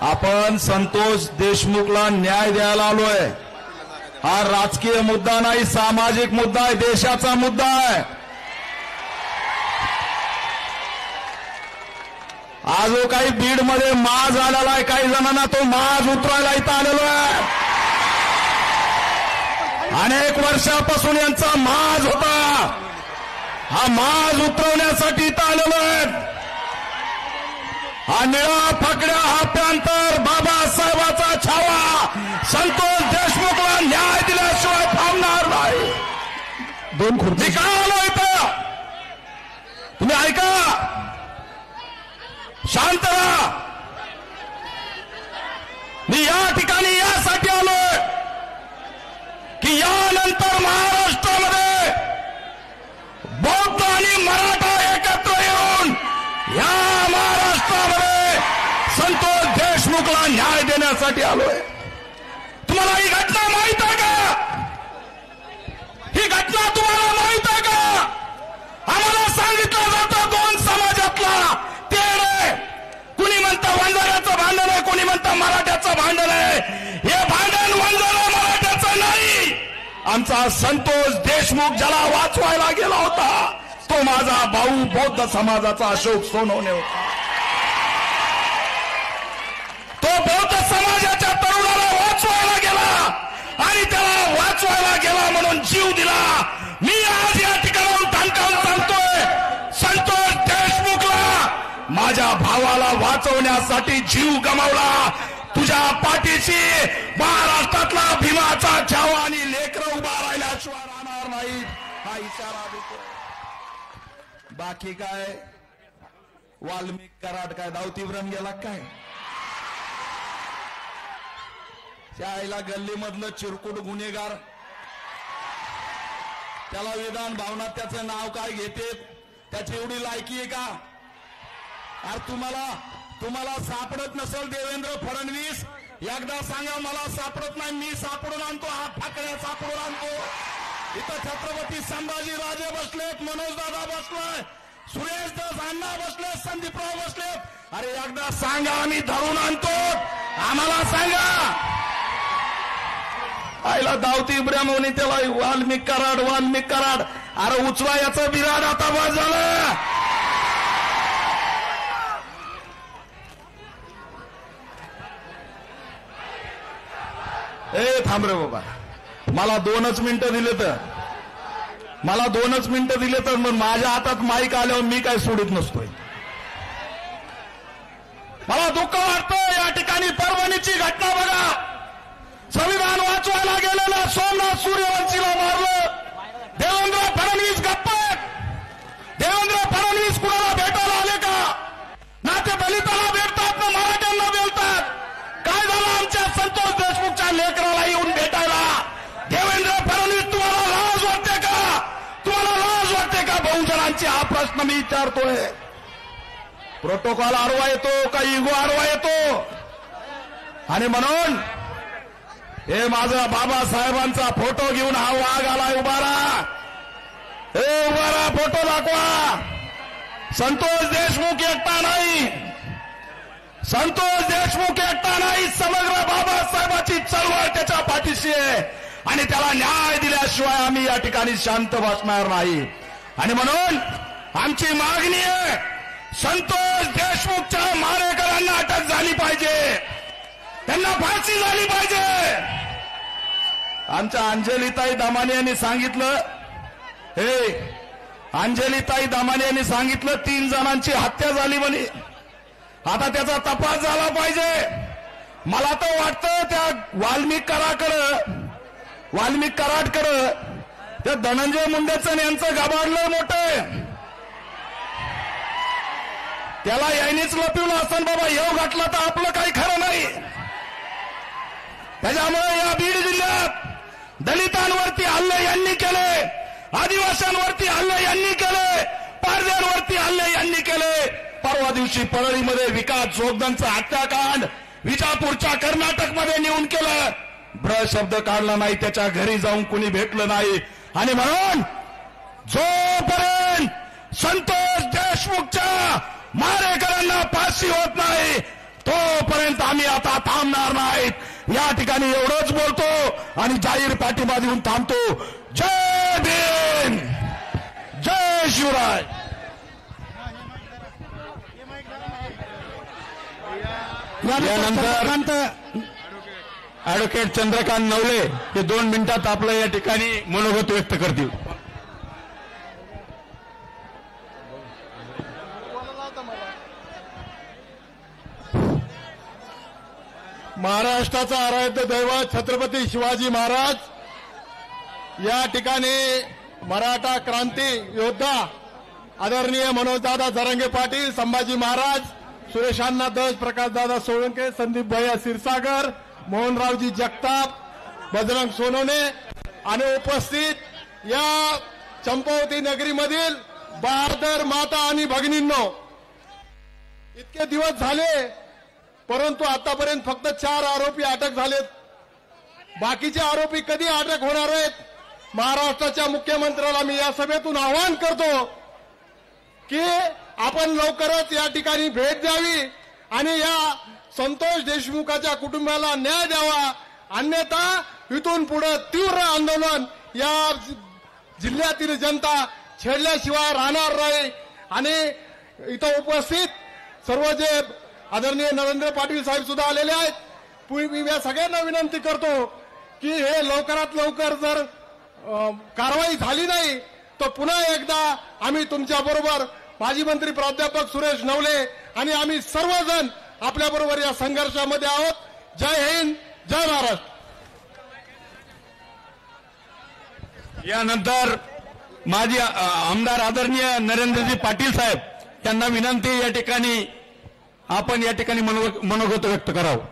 आपण संतोष देशमुखला न्याय द्यायला आलोय। हा राजकीय मुद्दा नाही, सामाजिक मुद्दा आहे, देशाचा मुद्दा आहे। आज जो काही बीड मध्ये माज आलेला आहे, काही जणांना तो माज उतरायला इथं आलेलो आहे। अनेक वर्षापासून यांचा माज होता, हा माज उतरवण्यासाठी इथं आलेलो आहे। हा निळा फकड्या हा पॅंथर बाबासाहेबाचा छावा संतोष देशमुखला न्याय दिल्याशिवाय थांबणार नाही। दोन खुर्ची का आलो इथं, तुम्ही ऐका, शांत राहा। मी या ठिकाणी यासाठी आलोय की यानंतर महाराष्ट्रामध्ये बौद्ध आणि मराठा एकत्र येऊन या महाराष्ट्रामध्ये संतोष देशमुखला न्याय देण्यासाठी आलोय। तुम्हाला ही घटना माहित आहे का? ही घटना तुम्हाला माहित आहे का? आम्हाला सांगितलं जातं दोन समाजातला तेढ आहे, कुणी म्हणतं वंजाऱ्याचं भांडण आहे, कोणी म्हणतं मराठ्याचं भांडण आहे। हे भांडण वंजारा मराठ्याचं नाही, आमचा संतोष देशमुख ज्याला वाचवायला गेला होता तो माझा भाऊ बौद्ध समाजाचा अशोक सोनवणे होता। तो बौद्ध समाजाच्या तरुणाला वाचवायला गेला आणि त्याला वाचवायला गेला म्हणून जीव दिला। मी आज या ठिकाणाहून ठणकावून सांगतोय, संतोष देशमुखला माझ्या भावाला वाचवण्यासाठी जीव गमावला, तुझ्या पाठीशी महाराष्ट्रातला भीमाचा छावा आणि लेकरं उभा राहिल्याशिवाय राहणार नाही, हा इशारा देतो। बाकी काय वाल्मिक कराड काय दावती भ्रम गेला काय? त्याला गल्लीमधलं चिरकुट गुन्हेगार, त्याला विधान भावनात त्याचं नाव काय घेते, त्याची एवढी लायकी आहे का? अरे तुम्हाला सापडत नसेल देवेंद्र फडणवीस, एकदा सांगा मला सापडत नाही, मी सापडून आणतो, हा ठाकरे सापडून आणतो। इथं छत्रपती संभाजी राजे बसलेत, मनोज दादा बसलाय, सुरेश दास अण्णा बसले, संदीपराव बसलेत। अरे एकदा सांगा, आम्ही धरून आणतो, आम्हाला सांगा। आईला दावती ब्रह्मोनी त्याला वाल्मिक कराड, अरे उचला याचं बिराड, आता बस झालं। ए थांब रे बाबा, मला 2 मिनिटं दिले तर मग माझ्या हातात माईक आल्यावर मी काय सोडित नसतोय। मला दुःख वाटतं, या ठिकाणी परभणीची घटना बघा, संविधान वाचवायला गेलेलं सोमनाथ सूर्यवंशीला मारलं, देवेंद्र फडणवीस गप्प, देवेंद्र फडणवीस कुणाला भेटायला आले का? ना ते दलिताला भेटतात ना मराठ्यांना भेटतात। काय झालं आमच्या संतोष देशमुखच्या लेकराला येऊन भेटायला? देवेंद्र फडणवीस तुम्हाला लाज वाटते का? तुम्हाला लाज वाटते का बहुजनांची? हा प्रश्न मी विचारतोय। प्रोटोकॉल आडवा येतो का इगो आडवा येतो? आणि म्हणून हे माझा बाबासाहेबांचा फोटो घेऊन हा वाघ आलाय, उभा राहा, हे उभा राहा, फोटो दाखवा। संतोष देशमुख एकटा नाही, संतोष देशमुख एकटा नाही, समग्र बाबासाहेबाची चळवळ त्याच्या पाठीशी आहे आणि त्याला न्याय दिल्याशिवाय आम्ही या ठिकाणी शांत बसणार नाही। आणि म्हणून आमची मागणी आहे, संतोष देशमुखच्या मारेकरांना अटक झाली पाहिजे, त्यांना फाशी झाली पाहिजे। आमच्या अंजलीताई दामाने यांनी सांगितलं, अंजलीताई दामाने यांनी सांगितलं 3 जणांची हत्या झाली म्हणे, आता त्याचा तपास झाला पाहिजे। मला तर वाटतं त्या वाल्मिक कराडकडं त्या धनंजय मुंडेचं यांचं गाभाडलंय मोठं, त्याला यांनीच लपवलं असं बाबा, येऊ घातला तर आपलं काही खरं नाही। त्याच्यामुळे या बीड जिल्ह्यात दलितांवरती हल्ले यांनी केले, आदिवासींवरती हल्ले यांनी केले, पारध्यांवरती हल्ले यांनी केले। परवा दिवशी परळीमध्ये विकास जोगदंचं हत्याकांड, विजापूरच्या कर्नाटकमध्ये नेऊन केलं, ब्र शब्द काढला नाही, त्याच्या घरी जाऊन कुणी भेटलं नाही। आणि म्हणून जोपर्यंत संतोष देशमुखच्या मारेकरांना फाशी होत नाही तोपर्यंत आम्ही आता थांबणार नाहीत। या ठिकाणी एवढंच बोलतो आणि जाहीर पाठिंबा देऊन थांबतो। जय भीम, जय शिवराय। यानंतर ऍडव्होकेट चंद्रकांत नवले हे 2 मिनिटात आपलं या ठिकाणी मनोगत व्यक्त करतील। महाराष्ट्राचा आराध्य दैवत छत्रपती शिवाजी महाराज या ठिकाणी मराठा क्रांती योद्धा आदरणीय मनोजदादा जरांगे पाटील, संभाजी महाराज, सुरेशांना दस, प्रकाशदादा सोळंके, संदीप भैया क्षीरसागर, मोहनरावजी जगताप, बजरंग सोनवणे आणि उपस्थित या चंपावती नगरीमधील बहादर माता आणि भगिनींनो, इतके दिवस झाले परंतु आतापर्यंत फक्त 4 आरोपी अटक झालेत। बाकीचे आरोपी कधी अटक होणार आहेत? महाराष्ट्राच्या मुख्यमंत्र्याला मी या सभेतून आवाहन करतो की आपण लवकरच या ठिकाणी भेट द्यावी आणि या संतोष देशमुखाच्या कुटुंबाला न्याय द्यावा, अन्यथा इथून पुढे तीव्र आंदोलन या जिल्ह्यातील जनता छेडल्याशिवाय राहणार नाही। आणि इथं उपस्थित सर्व जे आदरणीय नरेंद्र पाटील साहेब सुद्धा आलेले आहेत। मी या सगळ्यांना विनंती करतो की हे लवकरात लवकर जर कारवाई झाली नाही तर पुन्हा एकदा आम्ही तुमच्याबरोबर माजी मंत्री प्राध्यापक सुरेश नवले आणि आम्ही सर्वजण आपल्याबरोबर या संघर्षामध्ये आहोत। जय हिंद, जय महाराष्ट्र। यानंतर माजी आमदार आदरणीय नरेंद्रजी पाटील साहेब यांना विनंती, या ठिकाणी आपण या ठिकाणी मनोगत व्यक्त करावं।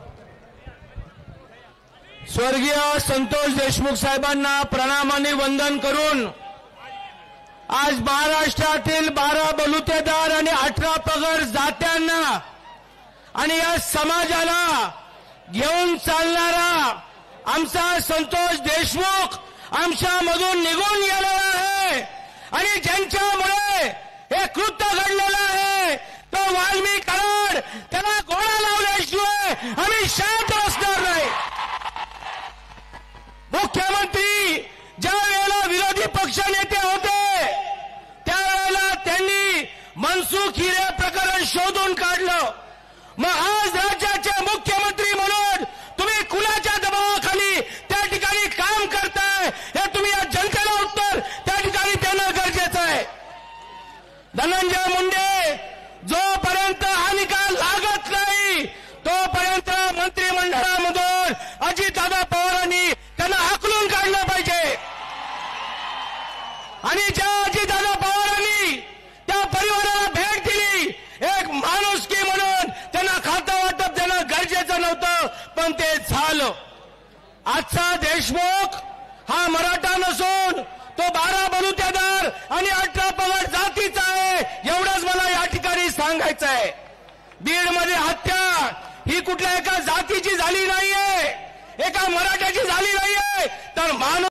स्वर्गीय संतोष देशमुख साहेबांना प्रणामाने वंदन करून आज महाराष्ट्रातील 12 बलुतेदार आणि 18 पगड जात्यांना आणि या समाजाला घेऊन चालणारा आमचा संतोष देशमुख आमच्यामधून निघून गेलेला आहे आणि ज्यांच्यामुळे हे कृत्य घडलेलं आहे तो वाल्मी कराड, त्याला घोडा लावल्याशिवाय आम्ही शांत बसणार नाही। मुख्यमंत्री ज्या वेळेला विरोधी पक्ष नेते होते त्यावेळेला त्यांनी मनसुख हिरे प्रकरण शोधून काढलं। मग आज राज्याचे मुख्यमंत्री म्हणून तुम्ही कुणाच्या दबावाखाली त्या ठिकाणी काम करताय हे तुम्ही या जनतेला उत्तर त्या ठिकाणी देणं गरजेचं आहे। धनंजय मुंडे जोपर्यंत हा निकाल लागत नाही तोपर्यंत मंत्रिमंडळामधून अजितदादा पवारांनी त्यांना हाकलून काढलं पाहिजे आणि ज्या अजितदादा पवारांनी त्या परिवाराला भेट दिली, एक माणुसकी म्हणून त्यांना खातं वाटप देणं गरजेचं नव्हतं पण ते झालं। आजचा देशमुख हा मराठा नसून तो 12 बलुतेदार आणि 18 पगड जातीचा आहे, एवढंच मला या ठिकाणी सांगायचं आहे। बीडमध्ये हत्या ही कुठल्या एका जातीची झाली नाहीये, एका मराठ्याची झाली नाहीये, तर